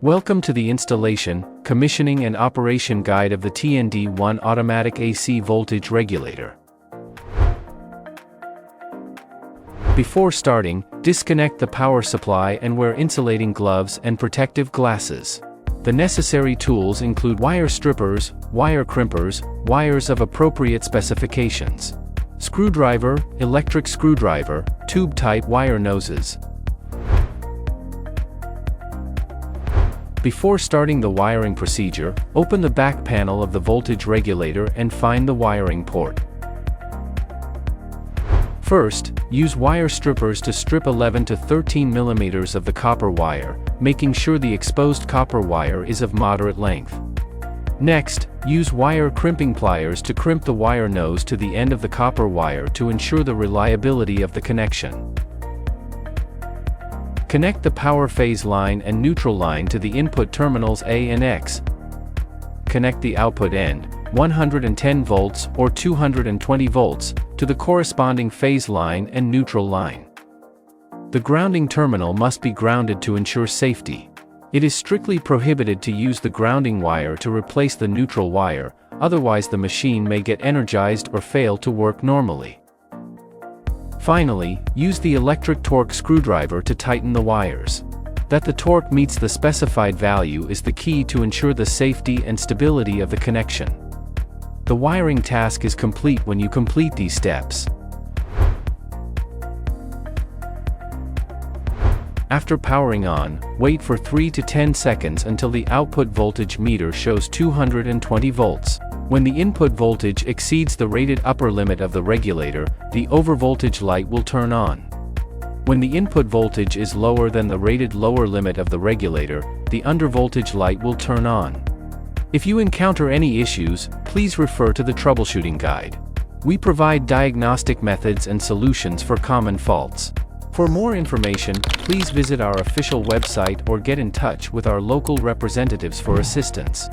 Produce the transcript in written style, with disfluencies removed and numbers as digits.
Welcome to the installation, commissioning and operation guide of the TND1 automatic AC voltage regulator. Before starting, disconnect the power supply and wear insulating gloves and protective glasses. The necessary tools include wire strippers, wire crimpers, wires of appropriate specifications, screwdriver, electric screwdriver, tube-type wire noses. Before starting the wiring procedure, open the back panel of the voltage regulator and find the wiring port. First, use wire strippers to strip 11 to 13 mm of the copper wire, making sure the exposed copper wire is of moderate length. Next, use wire crimping pliers to crimp the wire nose to the end of the copper wire to ensure the reliability of the connection. Connect the power phase line and neutral line to the input terminals A and X. Connect the output end, 110 volts or 220 volts, to the corresponding phase line and neutral line. The grounding terminal must be grounded to ensure safety. It is strictly prohibited to use the grounding wire to replace the neutral wire, otherwise the machine may get energized or fail to work normally. Finally, use the electric torque screwdriver to tighten the wires. That the torque meets the specified value is the key to ensure the safety and stability of the connection. The wiring task is complete when you complete these steps. After powering on, wait for 3 to 10 seconds until the output voltage meter shows 220 volts. When the input voltage exceeds the rated upper limit of the regulator, the overvoltage light will turn on. When the input voltage is lower than the rated lower limit of the regulator, the undervoltage light will turn on. If you encounter any issues, please refer to the troubleshooting guide. We provide diagnostic methods and solutions for common faults. For more information, please visit our official website or get in touch with our local representatives for assistance.